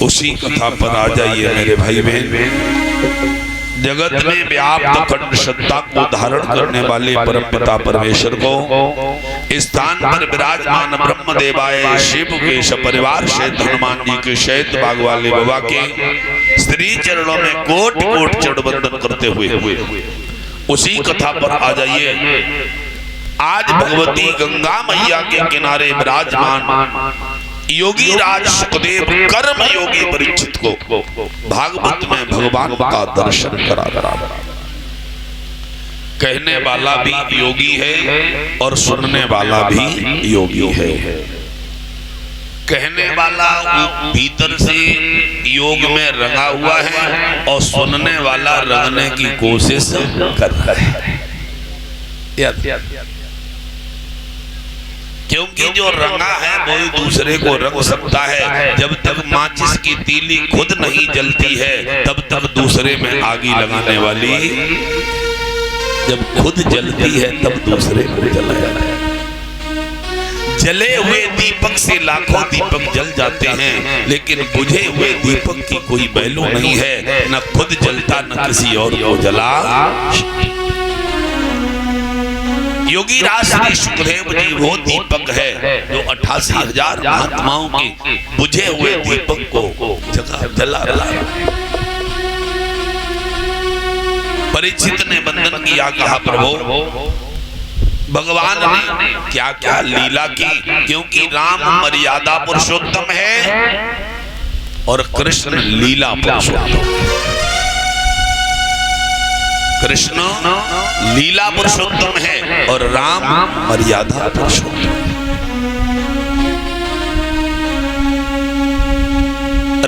उसी कथा पर आ जाइए मेरे भाई बहन। जगत में व्याप्त अखंड सत्ता को धारण करने वाले परम पिता परमेश्वर को स्थान पर विराजमान ब्रह्म देवाय शिव के सपरिवार से हनुमान जी के शैत बाग वाले बाबा के श्री चरणों में कोट कोट चरण वंदन करते हुए उसी कथा पर आ जाइए। आज भगवती गंगा मैया के किनारे विराजमान योगी राज सुखदेव कर्म योगी परीक्षित को भागवत में भगवान का दर्शन करा रहा। कहने वाला भी योगी है और सुनने वाला भी योगी है। कहने वाला भीतर से योग में रंगा हुआ है और सुनने वाला रंगने की कोशिश कर रहा है। क्योंकि जो रंगा है वो ही दूसरे को रंग सकता है। जब तक माचिस की तीली खुद नहीं जलती है तब तक दूसरे में आगी लगाने वाली जब खुद जलती है तब दूसरे को जलाया। जले हुए दीपक से लाखों दीपक जल जाते हैं, लेकिन बुझे हुए दीपक की कोई वैल्यू नहीं है। न खुद जलता न किसी और को जला। योगी राज श्री सुखदेव जी वो दीपक है जो 88,000 महात्माओं के बुझे हुए दीपक को जला रहा है। परीक्षित ने वंदन किया, कहा प्रभु भगवान ने क्या क्या लीला की, क्योंकि राम मर्यादा पुरुषोत्तम है और कृष्ण लीला पुरुषोत्तम। कृष्ण लीला पुरुषोत्तम है और राम मर्यादा पुरुषोत्तम।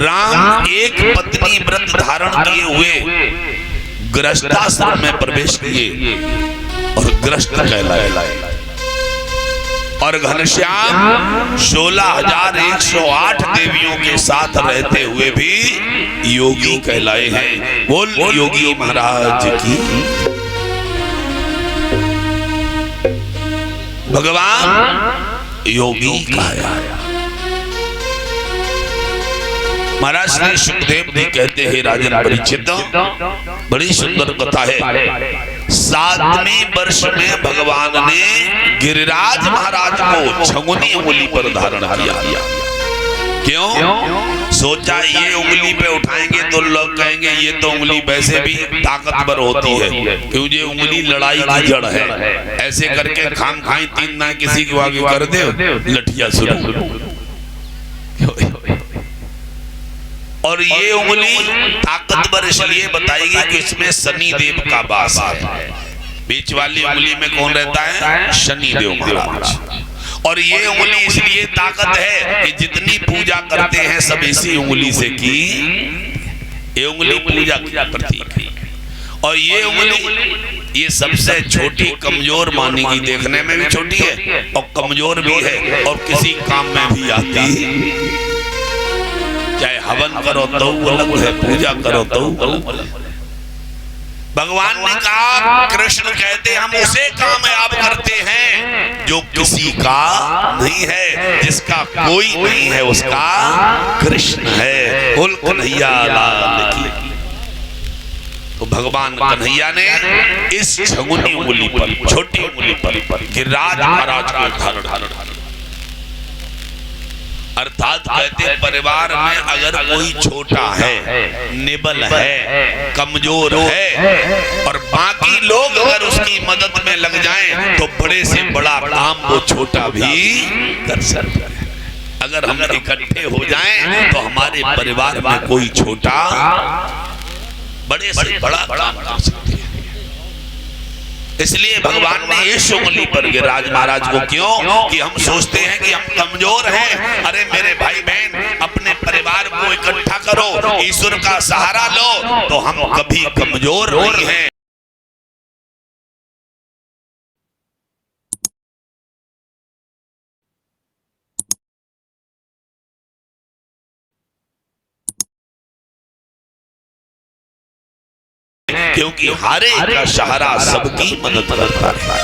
राम एक पत्नी व्रत धारण किए हुए गृहस्थाश्रम में प्रवेश किए और गृहस्थ कहलाए, और घनश्याम 16,108 देवियों के साथ रहते हुए भी योगी कहलाए हैं। बोल योगी महाराज की। भगवान योगी कहा। महाराज श्री सुखदेव जी कहते हैं राजन परीक्षित, बड़ी सुंदर कथा है। 7वें वर्ष में भगवान ने गिरिराज महाराज को छगुनी उंगली पर धारण किया। क्यों? सोचा ये उंगली पे उठाएंगे तो लोग कहेंगे ये तो उंगली वैसे भी ताकतवर होती है, क्यों ये उंगली लड़ाई की जड़ है। ऐसे करके खाम खाई 3 ना किसी को आगे कर दे, लठिया शुरू। और ये उंगली ताकतवर इसलिए बताएगी कि इसमें शनि देव का वास है। बीच वाली उंगली में कौन रहता है? शनि देव महाराज। और ये उंगली इसलिए ताकत है कि जितनी पूजा करते हैं सब इसी उंगली से की। ये उंगली पूजा की प्रतीक है। और ये उंगली ये सबसे छोटी कमजोर मानेगी, देखने में भी छोटी है और कमजोर भी है और किसी काम में भी आती है। चाहे हवन करो तो अलग है, पूजा करो तो अलग। भगवान ने कहा, कृष्ण कहते हम उसे कामयाब करते हैं जो किसी का नहीं है, जिसका कोई नहीं है उसका कृष्ण है। बोल कन्हैया लाल की। तो भगवान कन्हैया ने इस छगुनी उंगली पर, छोटी उंगली पर गिरिराज महाराज को धारण, अर्थात कहते परिवार में अगर कोई छोटा है, निबल है, कमजोर है और बाकी लोग अगर उसकी मदद में लग जाएं तो बड़े से बड़ा काम वो छोटा भी कर सकता है। अगर हम इकट्ठे हो जाएं तो हमारे परिवार में कोई छोटा बड़े से बड़ा काम कर सकते हैं। इसलिए भगवान ने इस उंगली पर गिरिराज महाराज को, क्यों कि हम सोचते हैं कि हम कमजोर हैं। अरे मेरे भाई बहन, अपने परिवार को इकट्ठा करो, ईश्वर का सहारा लो, तो हम कभी कमजोर नहीं हैं। क्योंकि हर एक का सहारा सबकी मदद करता है।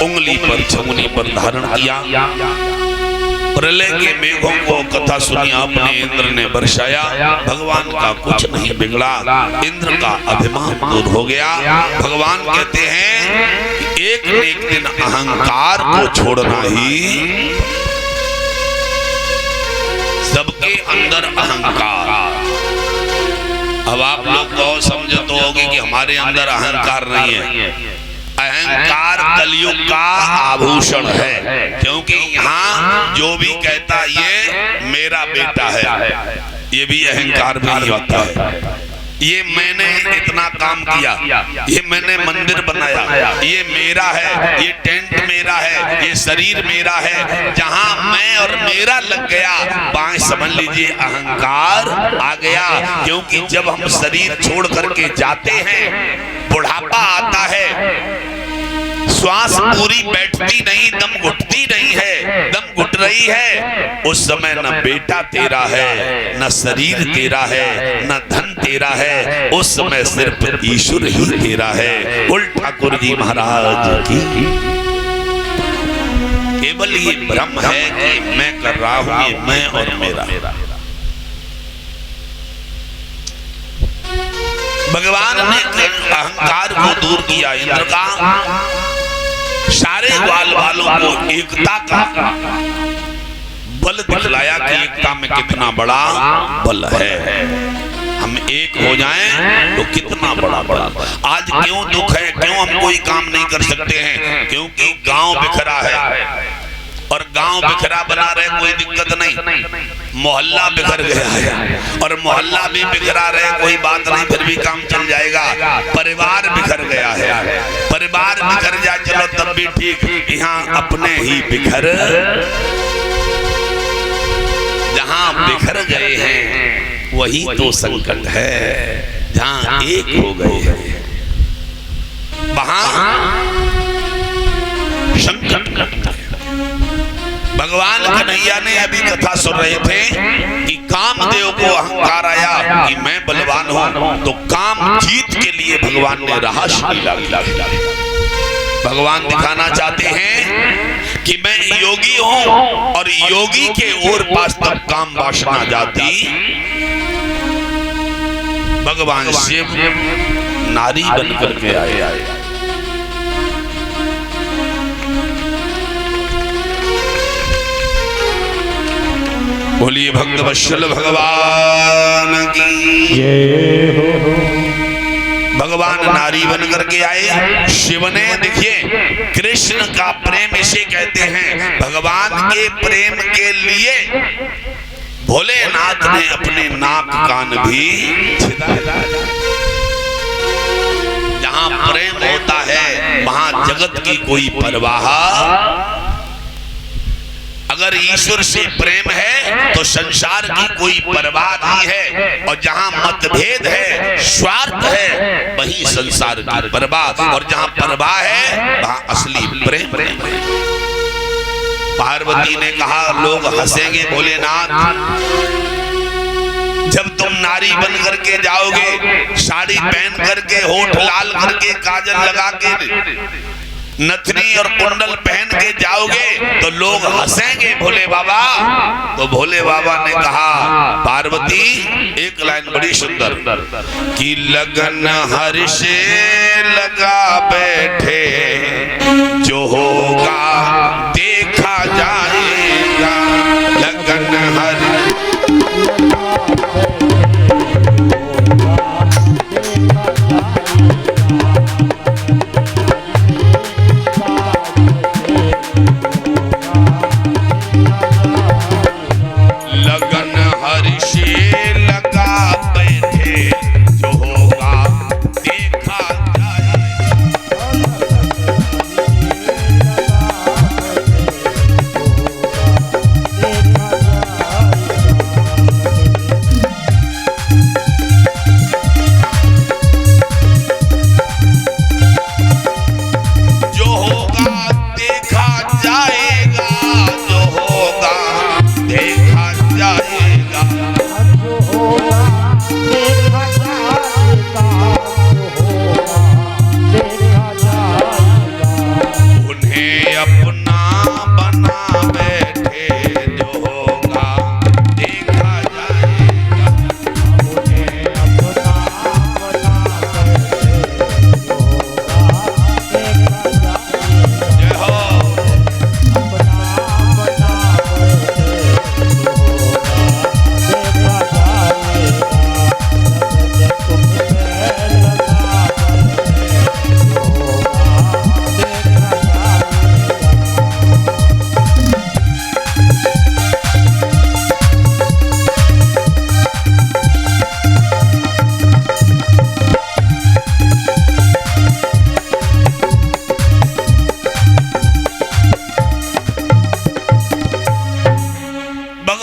उंगली पर छगुनी पर धारण किया प्रलय के मेघों को कथा सुनी आपने, इंद्र ने बरसाया, भगवान का कुछ नहीं बिगड़ा, इंद्र का अभिमान दूर हो गया। भगवान कहते हैं कि एक न एक दिन अहंकार को छोड़ना ही, सबके अंदर अहंकार। अब आप लोग को समझ तो होगी कि हमारे अंदर अहंकार नहीं है। अहंकार कलयुग का आभूषण है, क्योंकि यहाँ जो भी कहता ये मेरा बेटा है, ये भी अहंकार में ही होता है। ये मैंने इतना काम किया, ये मैंने मंदिर बनाया, ये मेरा है, ये टेंट मेरा है, ये शरीर मेरा है। जहां मैं और मेरा लग गया, वहां समझ लीजिए अहंकार आ गया। क्योंकि जब हम शरीर छोड़ करके जाते हैं, बुढ़ापा आता है, श्वास पूरी बैठती नहीं, दम घुटती नहीं है, दम घुट रही है, उस समय न बेटा तेरा है, न शरीर तेरा है, न धन तेरा है, उस समय सिर्फ ईश्वर ही तेरा है। बोल ठाकुर जी महाराज की। केवल ये भ्रम है कि मैं कर रहा हूं, ये मैं और मेरा। भगवान ने अहंकार को दूर किया, इंद्र का, सारे बाल वालों को एकता का बल दिखलाया कि एकता में कितना बड़ा बल है। हम एक हो जाएं तो कितना बड़ा बड़ा। आज क्यों दुख है, क्यों हम कोई काम नहीं कर सकते हैं? क्योंकि गांव बिखरा है, और गांव बिखरा बना रहे कोई दिक्कत नहीं, मोहल्ला बिखर गया है, और मोहल्ला भी बिखरा रहे कोई बात नहीं, फिर भी काम चल जाएगा। परिवार बिखर गया है, परिवार बिखर जाए चलो तब भी ठीक, यहाँ अपने ही बिखर, जहाँ बिखर गए हैं वही तो संकट है। जहाँ एक हो गए हैं वहां संकट है। भगवान कन्हैया ने अभी कथा सुन रहे थे कि कामदेव को अहंकार आया कि मैं बलवान हूं, तो काम जीत के लिए भगवान ने रासलीला की। भगवान दिखाना चाहते हैं कि मैं योगी हूं, और योगी के ओर पास तक काम वासना जाती। भगवान शिव नारी बन करके आए। बोलिए भक्त वत्सल भगवान की जय हो। भगवान नारी बन करके आए। शिव ने, देखिए कृष्ण का प्रेम इसे कहते हैं। भगवान के प्रेम के लिए भोलेनाथ ने अपने नाक कान भी छिदाए। जहां प्रेम होता है वहां जगत की कोई परवाह। अगर ईश्वर से प्रेम है तो संसार की कोई परवाह नहीं है, और जहां मतभेद है, स्वार्थ है, वही संसार की परवाह। और जहां परवाह है वहां असली प्रेम है। पार्वती ने कहा लोग हंसेंगे भोलेनाथ, जब तुम नारी बन करके जाओगे, साड़ी पहन करके, होठ लाल करके, काजल लगा के, नथनी और कुंडल पहन के जाओगे तो लोग हंसेंगे भोले बाबा। तो भोले बाबा ने कहा पार्वती, एक लाइन बड़ी सुंदर, कि लगन हर्ष लगा बैठे, जो होगा देखा जाएगा। लगन हर्ष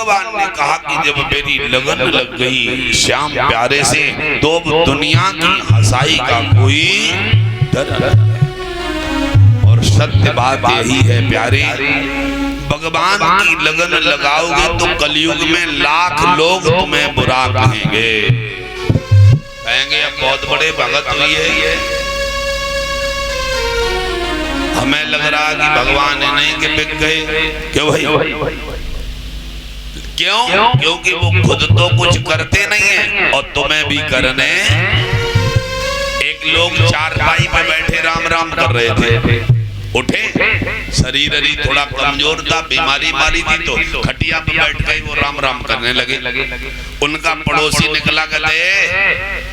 भगवान ने कहा कि जब मेरी लगन लग गई श्याम प्यारे से तो दुनिया की हंसाई का कोई डर नहीं। और सत्य बात यही है प्यारे, भगवान की लगन लगाओगे तो कलयुग में लाख लोग तुम्हें बुरा कहेंगे, कहेंगे अब बहुत बड़े भगत हुई है ये, हमें लग रहा कि भगवान ने नहीं के बिक गए। क्यों भाई? क्यों? क्योंकि वो खुद तो कुछ करते नहीं है और तुम्हें भी करने। एक लोग चारपाई पे बैठे राम राम कर रहे थे, उठे, शरीर थोड़ा कमजोर था, बीमारी मारी थी, तो खटिया पे बैठ गए वो राम राम करने लगे। उनका पड़ोसी निकला, कहते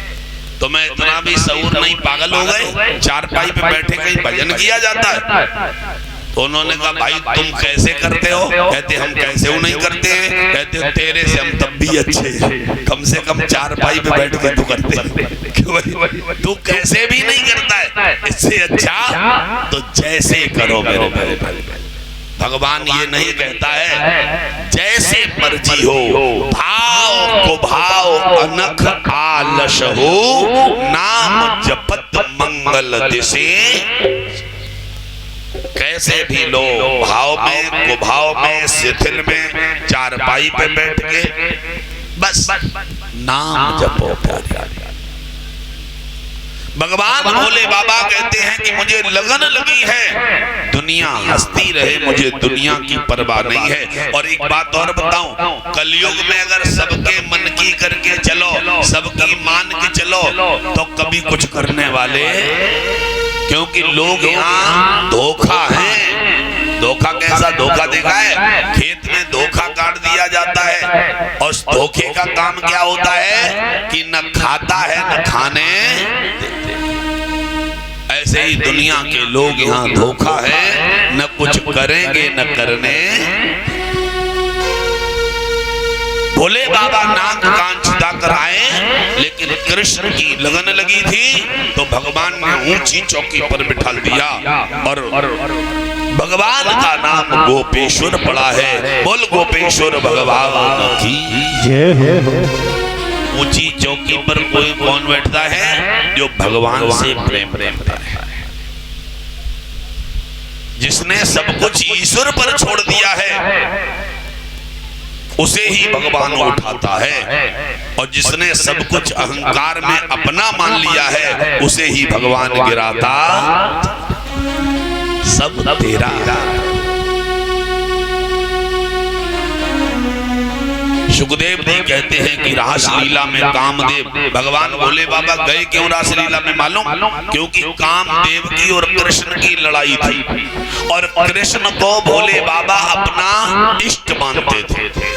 तुम्हें इतना भी शऊर नहीं, पागल हो गए, चारपाई पे बैठे कहीं भजन किया जाता है? तो उन्होंने कहा भाई तुम कैसे करते हो? कहते हम कैसे वो नहीं करते हैं। कहते तेरे से हम तब भी अच्छे हैं, कम से कम चारपाई पे बैठ के तू करते है। क्यों भाई? तू कैसे भी नहीं करता है, इससे अच्छा तो जैसे करो मेरे भाई। भगवान ये नहीं कहता है जैसे मर्जी हो, भाव को भाव अनख आलस हो, नाम जपत मंगल दिसे। कैसे भी लो, भाव में कुभाव में शिथिल में चारपाई पे बैठ के बस नाम जपो प्यारे। भगवान भोले बाबा कहते हैं कि मुझे लगन लगी है, दुनिया हंसती रहे, मुझे दुनिया की परवाह नहीं है। और एक बात और बताऊं, कलयुग में अगर सबके मन की करके चलो, सबकी मान के चलो, तो कभी कुछ करने वाले, क्योंकि लोग यहाँ धोखा है। धोखा कैसा धोखा देखा है? खेत में धोखा काट दिया जाता है और उस धोखे का काम क्या होता है कि न खाता है न खाने। ऐसे ही दुनिया के लोग यहाँ धोखा है, न कुछ करेंगे न करने। भोले बाबा नाक कान छिदा कर आए, लेकिन कृष्ण की लगन लगी थी तो भगवान ने ऊंची चौकी पर बिठा दिया। और भगवान का नाम गोपेश्वर पड़ा है। बोल गोपेश्वर भगवान की जय। ऊंची चौकी पर कोई कौन बैठता है? जो भगवान से प्रेम करता है, जिसने सब कुछ ईश्वर पर छोड़ दिया है, उसे ही भगवान उठाता है। और जिसने सब कुछ अहंकार में अपना मान लिया है, उसे ही भगवान गिराता। सब तेरा। सुखदेव जी कहते हैं कि रासलीला में कामदेव, भगवान भोले बाबा गए क्यों रासलीला में मालूम? क्योंकि कामदेव की और कृष्ण की लड़ाई थी और कृष्ण को भोले बाबा अपना इष्ट मानते थे।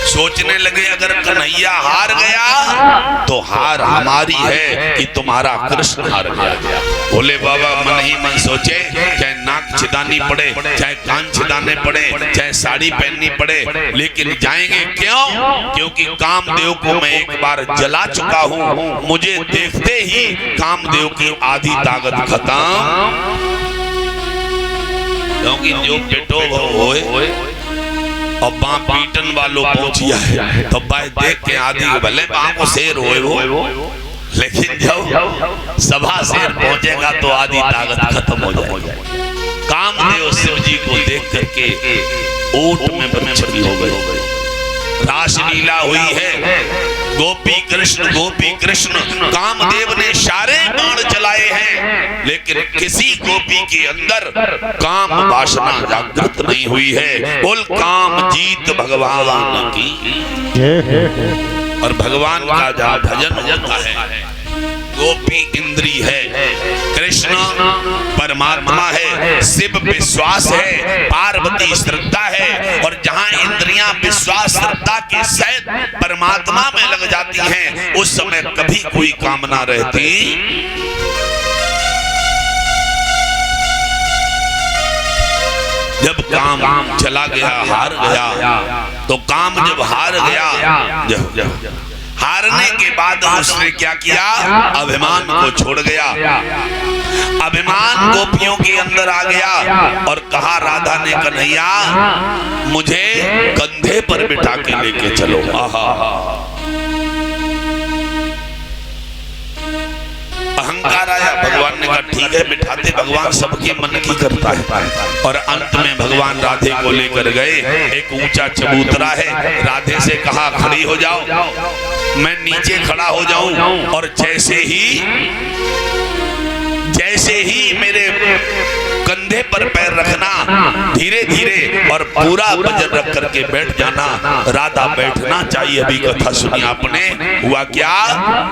सोचने लगे अगर कन्हैया हार गया तो हार हमारी है कि तुम्हारा कृष्ण हार गया। भोले बाबा मन ही मन सोचे, चाहे नाक छिदानी पड़े, चाहे कान छिदाने पड़े, चाहे साड़ी पहननी पड़े, लेकिन जाएंगे क्यों? क्योंकि कामदेव को मैं एक बार जला चुका हूं। मुझे देखते ही कामदेव की आधी ताकत खत्म। क्योंकि जो पेटो होए और बाँ पीटन वालों पहुंचिया है तो बाय देख के आदि भले बाँ को शेर हो, लेकिन जब सभा शेर पहुंचेगा तो आदि ताकत खत्म हो जाएगी। कामदेव शिव जी को देख करके ऊंट में बंधन हो गए। रासलीला हुई है, गोपी कृष्ण कामदेव ने सारे बाण चलाए हैं, लेकिन किसी गोपी के अंदर काम वासना जागृत नहीं हुई है। बोल काम जीत भगवान की। और भगवान का जहाँ भजन होता है, गोपी इंद्री है, कृष्ण परमात्मा है, शिव विश्वास है, पार्वती श्रद्धा है। और जहां इंद्रियां विश्वास श्रद्धा के सहित परमात्मा में लग जाती हैं, उस समय कभी कोई कामना रहती। जब काम चला गया, हार गया, तो काम जब हार गया, हारने के बाद उसने क्या किया, अभिमान को छोड़ गया, अभिमान गोपियों के अंदर आ गया और कहा राधा ने, कन्हैया मुझे कंधे पर बिठा के लेके चलो। आहा, अहंकार आया, भगवान ने कहा ठीक है बिठाते, भगवान सबके मन की करता है। और अंत में भगवान राधे को लेकर गए, एक ऊंचा चबूतरा है, राधे से कहा खड़ी हो जाओ, मैं नीचे खड़ा हो जाऊं, और जैसे ही मेरे कंधे पर पैर रखना, धीरे धीरे और पूरा वजन रख करके बैठ जाना। राधा बैठना चाहिए, अभी कथा सुनी आपने। हुआ क्या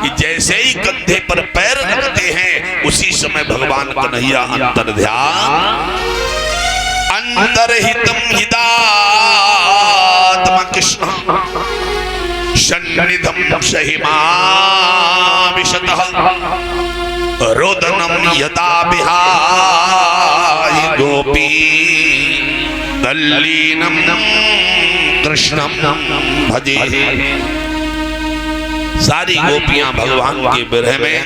कि जैसे ही कंधे पर पैर रखते हैं उसी समय भगवान कन्हैया अंतर ध्यान, अंतरहितम हितात्म कृष्ण सन्निधम सहिमा विशतः रोदनम यदा विहाय गोपी तल्लीनम कृष्णम भजे। सारी गोपियां भगवान के विरह में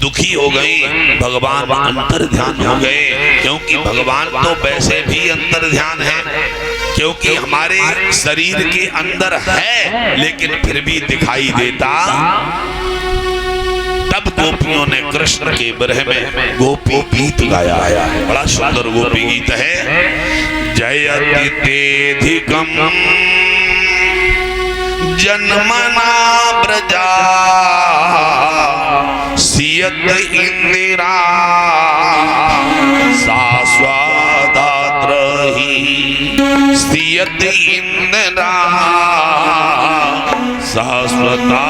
दुखी हो गई, भगवान अंतर ध्यान हो गए, क्योंकि भगवान तो वैसे भी अंतर ध्यान है, क्योंकि हमारे शरीर के अंदर है लेकिन फिर भी दिखाई देता। तब गोपियों ने कृष्ण के विरह में गोपी गीत गाया है, बड़ा सुंदर गोपी गीत है। जयति तेधिकम जन्मना ब्रजा सियत इंदिरा शाश्वतात्रहि सियत इंदिरा शाश्वता।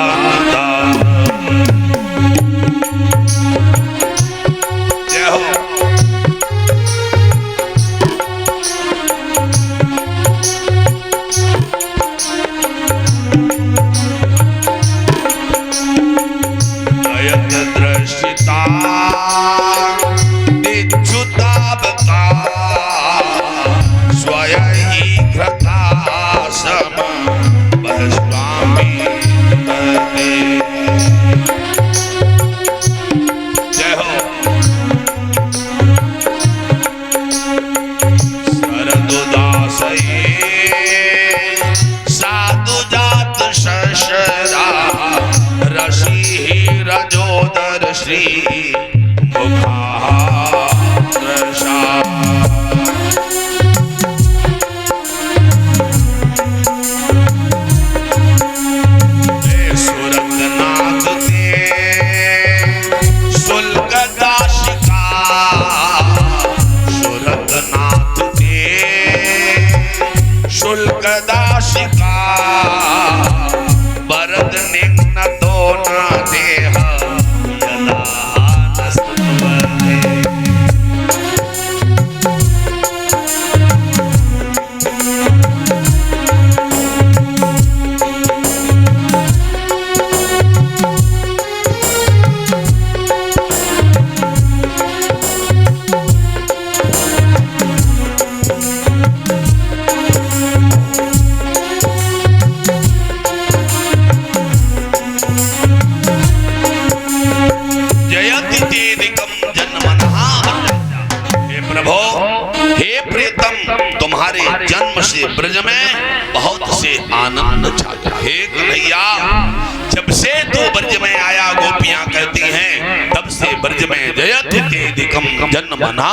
ब्रज में बहुत से आनंद छा गया। हे कन्हैया, जब से तू ब्रज में आया, गोपियां कहती हैं, तब से ब्रज में जयति तेधिकम जन्मना,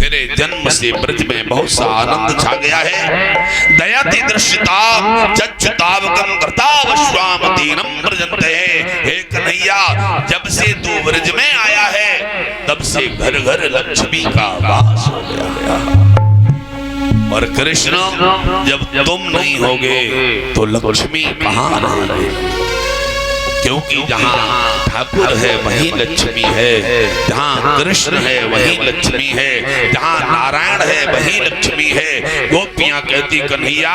तेरे जन्म से ब्रज में बहुत सा आनंद छा गया है। दयति दृश्यता चच्युतावकम कर्तावश्वामतीनम व्रजन्ते। हे कन्हैया, जब से तू ब्रज में आया है तब से घर घर लक्ष्मी का वास हो गया। और कृष्ण, जब तुम नहीं होगे तो लक्ष्मी कहाँ रहेगी? क्योंकि जहाँ ठाकुर है वहीं लक्ष्मी है, जहाँ कृष्ण है वहीं लक्ष्मी है, जहाँ नारायण है वहीं लक्ष्मी है। गोपियां कहती कन्हैया,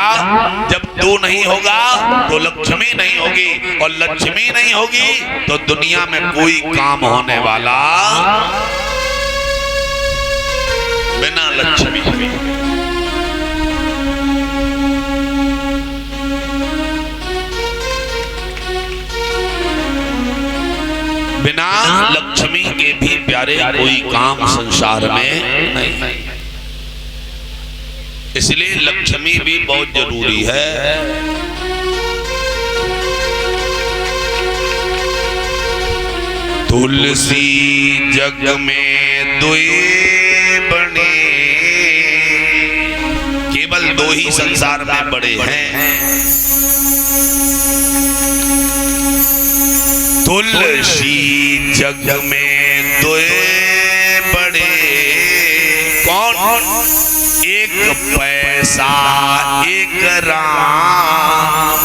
जब तू नहीं होगा तो लक्ष्मी नहीं होगी, और लक्ष्मी नहीं होगी तो दुनिया में कोई काम होने वाला बिना लक्ष्मी के। प्यारे कोई काम संसार में नहीं। इसलिए लक्ष्मी भी बहुत जरूरी है। तुलसी जग में दुई बने, केवल दो ही संसार में बड़े हैं। तुलसी जग में दुई बड़े, कौन? एक पैसा एक राम,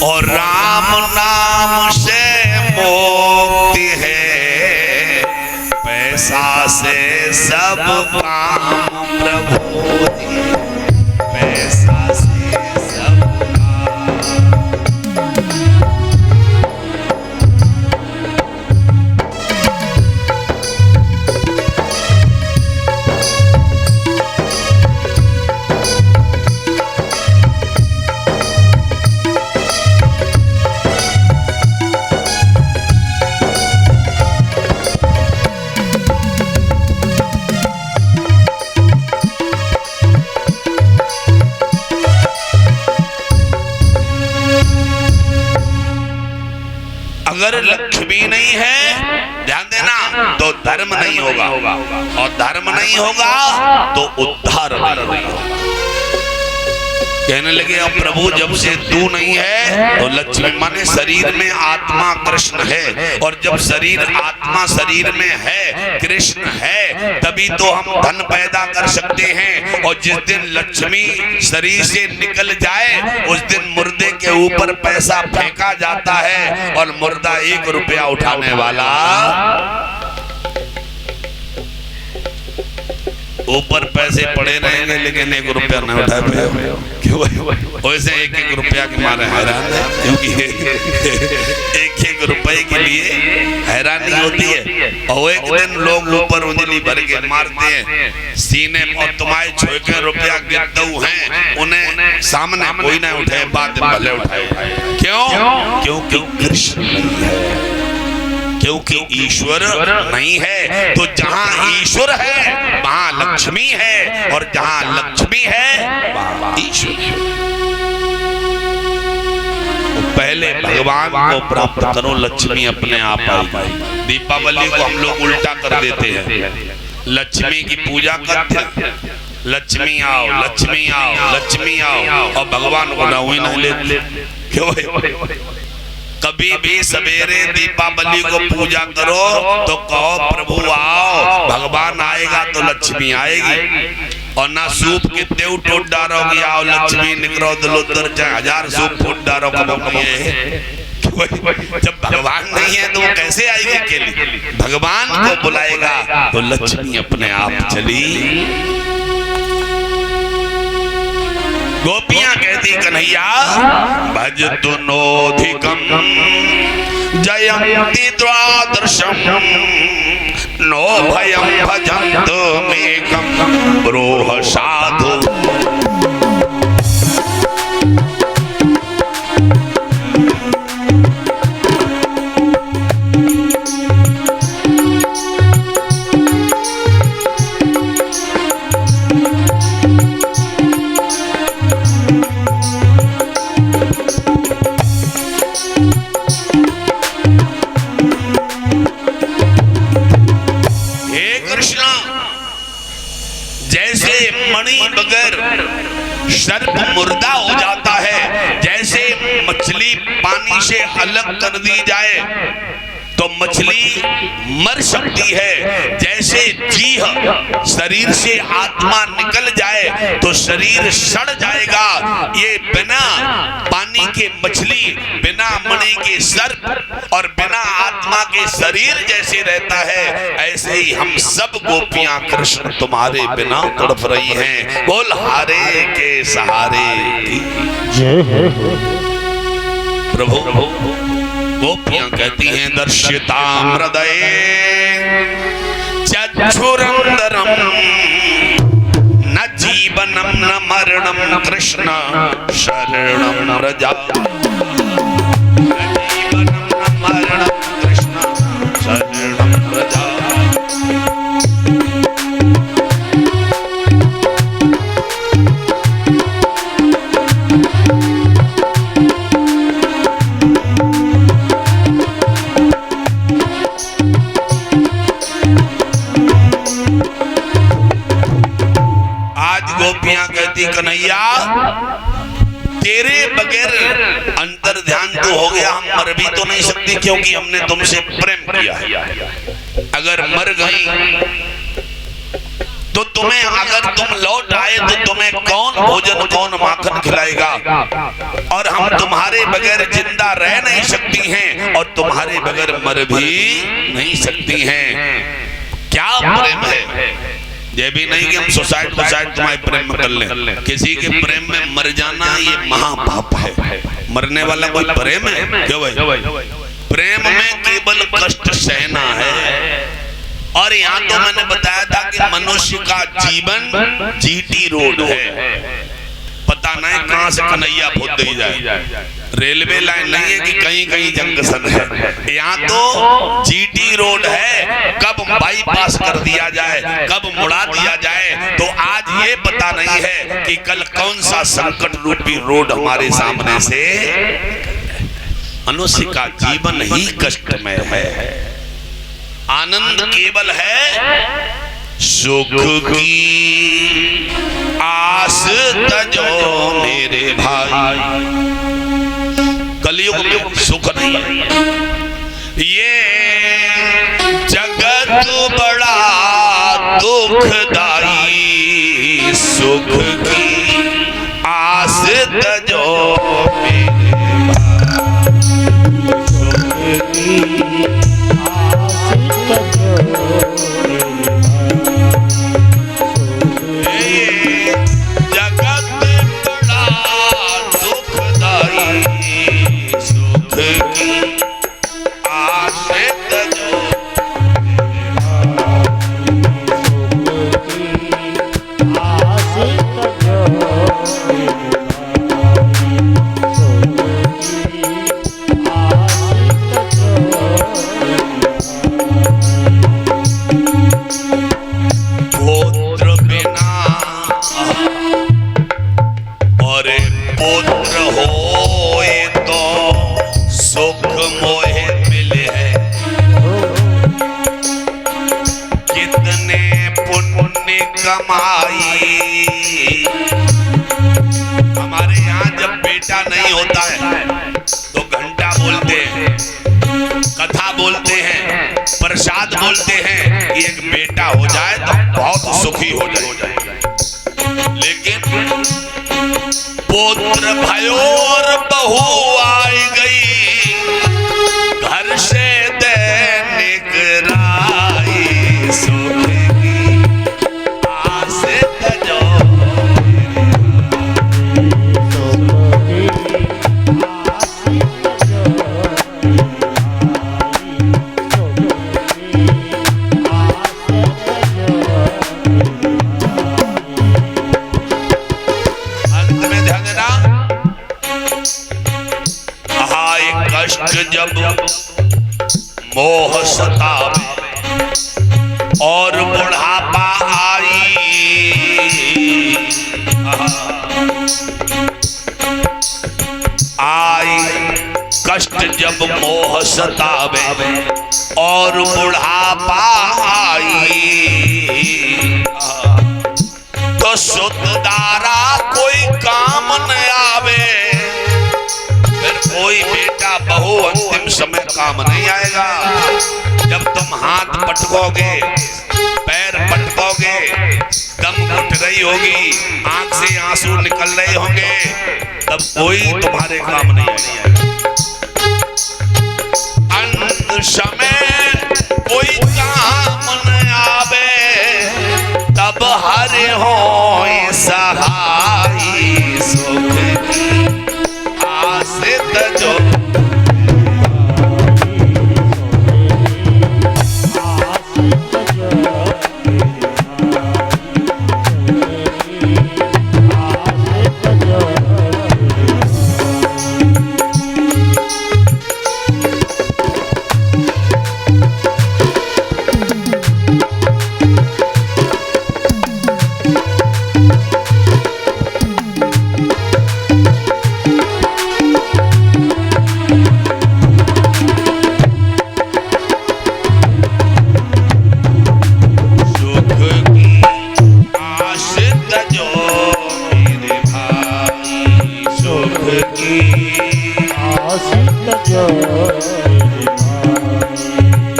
और राम नाम से मुक्ति है। पैसा से सब काम प्रभु दिए, पैसा से सब अगर लक्ष्मी नहीं है, ध्यान देना, तो धर्म नहीं होगा, और धर्म नहीं होगा तो उद्धार नहीं होगा। कहने लगे अब प्रभु जब से तू नहीं है तो लक्ष्मी माने शरीर में आत्मा कृष्ण है, और जब शरीर आत्मा शरीर में है कृष्ण है तभी तो हम धन पैदा कर सकते हैं। और जिस दिन लक्ष्मी शरीर से निकल जाए उस दिन मुर्दे के ऊपर पैसा फेंका जाता है, और मुर्दा 1 रुपया उठाने वाला ऊपर पैसे पड़े रहेंगे लेकिन 1 रुपया नहीं उठा पाए। क्यों? वैसे 1-1 रुपया के मारे हैरान है, क्योंकि 1-1 रुपए के लिए हैरानी होती है। और एक दिन लोग ऊपर उंगली भर के मारते हैं सीने, और तुम्हारे छोटे रुपया गिरदऊ हैं, उन्हें सामने कोई ना उठाए, बाद में भले उठाए। क्यों? क्योंकि कृष्ण नहीं है, क्योंकि ईश्वर नहीं है। तो जहां ईश्वर है वहां लक्ष्मी है, और जहां लक्ष्मी है वहां ईश्वर। तो पहले भगवान को प्राप्त करो, लक्ष्मी अपने आप आएगी। दीपावली को हम लोग उल्टा कर देते हैं, लक्ष्मी की पूजा करते हैं, लक्ष्मी आओ लक्ष्मी आओ लक्ष्मी आओ, और भगवान को ना ही नहीं लेते। क्यों? कभी भी सवेरे दीपावली को पूजा करो तो कहो प्रभु आओ, भगवान आएगा तो लक्ष्मी आएगी। और ना सूप कितने उठोट डारोगे, आओ लक्ष्मी निकलो दलोदर, चाहे 1000 सूप फूट डारो, जब भगवान नहीं है तो वो कैसे आएगी अकेली? भगवान को बुलाएगा तो लक्ष्मी अपने आप चली। गोपियां कहती कन्हैया भज तुनोधिकम जयंती द्वादशम, नो भयम भजंत मेकम ब्रोह साधु। सर्प मुर्दा हो जाता है, जैसे मछली पानी से अलग कर दी जाए तो मछली मर सकती है, जैसे जीह शरीर से आत्मा निकल जाए तो शरीर सड़ जाएगा। ये बिना पानी के मछली, बिना मणि के सर्प और बिना आत्मा के शरीर जैसे रहता है, ऐसे ही हम सब गोपियां कृष्ण तुम्हारे बिना तड़प रही हैं। बोल हारे के सहारे प्रभु। गोपियां कहती हैं दर्शिता हृदय चक्षुरंदरम, न जीवनम न मरणम कृष्ण शरणम व्रजा। न जीवनम न मरणम कृष्ण शरणम व्रजा। तेरे बगैर अंतर ध्यान तो हो गया, हम मर भी तो नहीं सकती क्योंकि हमने तुमसे प्रेम किया है। अगर मर गई तो तुम्हें, अगर तुम लौट आए तो तुम्हें कौन भोजन कौन माखन खिलाएगा? और हम तुम्हारे बगैर जिंदा रह नहीं सकती हैं और तुम्हारे बगैर मर भी नहीं सकती हैं। क्या प्रेम है? ये भी नहीं कि हम सुसाइड तुम्हारे प्रेम में कर लें। किसी के प्रेम में मर जाना ये महापाप है। मरने वाला कोई प्रेम है? क्यों भाई? प्रेम में केवल कष्ट सहना है। और यहाँ तो मैंने बताया था कि मनुष्य का जीवन जीटी रोड है। पता नहीं कहां से कन्हैया फूट दी जाए। रेलवे लाइन नहीं है कि कहीं कहीं जंक्शन है। यहाँ तो जीटी रोड है। कब बाईपास कर दिया जाए, कब मुड़ा दिया जाए, तो आज ये पता नहीं है कि कल कौन सा संकट रूपी रोड हमारे सामने से। मनुष्य का जीवन ही कष्टमय है। आनंद केवल है सुख की आस तजो मेरे भाई। कलयुग में सुख नहीं है। ये जगत बड़ा दुखदाई, सुख की आस तजो मेरे भाई। सुख की हमारे यहाँ जब बेटा नहीं होता है तो घंटा बोलते हैं, कथा बोलते हैं, प्रसाद बोलते हैं कि एक बेटा हो जाए तो बहुत सुखी हो जाए। लेकिन पुत्र भयो और बहू आई गई, घर से दैनिक राई, सुख की आस तजो। जब मोह सतावे और बुढ़ापा आई, कष्ट जब मोह सतावे और बुढ़ापा आई, तो सुतदारा कोई काम न आवे। कोई बेटा बहू अंतिम समय काम नहीं आएगा। जब तुम हाथ पटकोगे, पैर पटकोगे, दम घुट रही होगी, आंख से आंसू निकल रहे होंगे, तब कोई तुम्हारे काम नहीं आएगा। अंत समय कोई काम न आवे, तब हरि होय सहाय, सुख की आस तजो।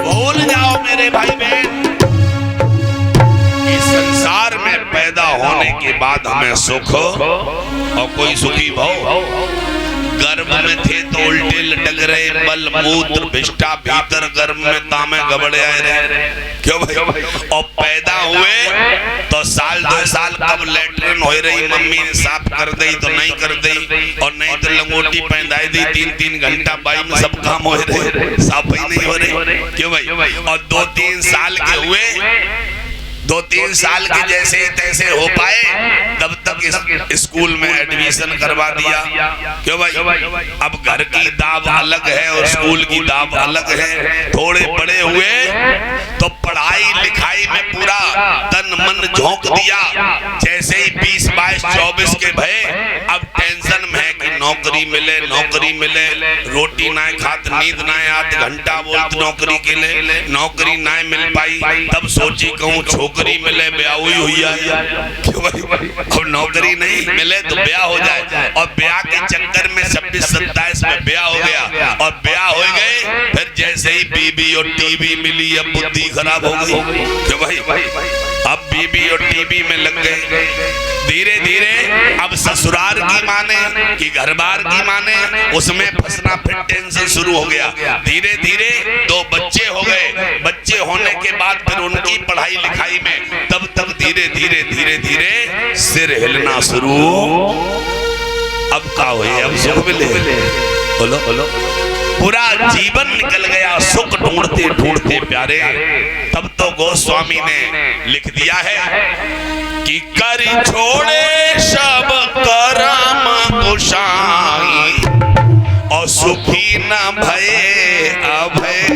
भूल जाओ मेरे भाई बहन, इस संसार में पैदा होने के बाद हमें सुख और कोई सुखी भाव। गर्भ में थे तो उल्टे लटक रहे, बल मूत्र भिष्टा भीतर गर्भ में तामे गबड़े आए रहे। क्यों भाई? और पैदा हुए तो साल 2 साल कब लेटरिन हो रही, मम्मी ने साफ कर दी तो नहीं कर दी, और नहीं तो लंगोटी पहनाई दी, 3-3 घंटा बाई में सब काम हो रहे, साफ ही नहीं हो रहे। क्यों भाई? और 2-3 साल के हुए, 2-3 साल के जैसे तैसे हो पाए, तब तक स्कूल में एडमिशन करवा दिया। क्यों भाई? अब घर की दाव अलग है और स्कूल की दाव अलग है। थोड़े बड़े हुए तो पढ़ाई लिखाई में पूरा तन मन झोंक दिया। जैसे ही 20, 22, 24 के भय, अब टेंशन में है कि नौकरी मिले, नौकरी मिले, रोटी ना खात, नींद ना आत, घंटा बोलत नौकरी के लिए, नौकरी ना मिल पाई। तब सोची कहूँ छोकरी मिले, ब्याह हुई है। क्यों भाई? अब नौकरी नहीं मिले तो ब्याह हो जाए, और ब्याह के चक्कर में 26-27 में ब्याह हो गया, और ब्याह हो गए, फिर जैसे ही बीबी और टीवी मिली, अब बुद्धि खराब हो गई। क्यों भाई? अब बीबी और टीवी में लग गए। धीरे धीरे अब ससुराल की माने कि घर बार की माने, उसमें फंसना, फिर टेंशन शुरू हो गया। धीरे धीरे 2 बच्चे हो गए। बच्चे होने के बाद फिर उनकी पढ़ाई लिखाई में, तब तक धीरे धीरे धीरे धीरे सिर हिलना शुरू। अब का हुए? अब सुख मिले, बोलो बोलो। पूरा जीवन निकल गया सुख ढूंढते ढूंढते प्यारे। तब तो गोस्वामी ने लिख दिया है कि कर छोड़े सब करम कुशाई, और सुखी न भये अभय।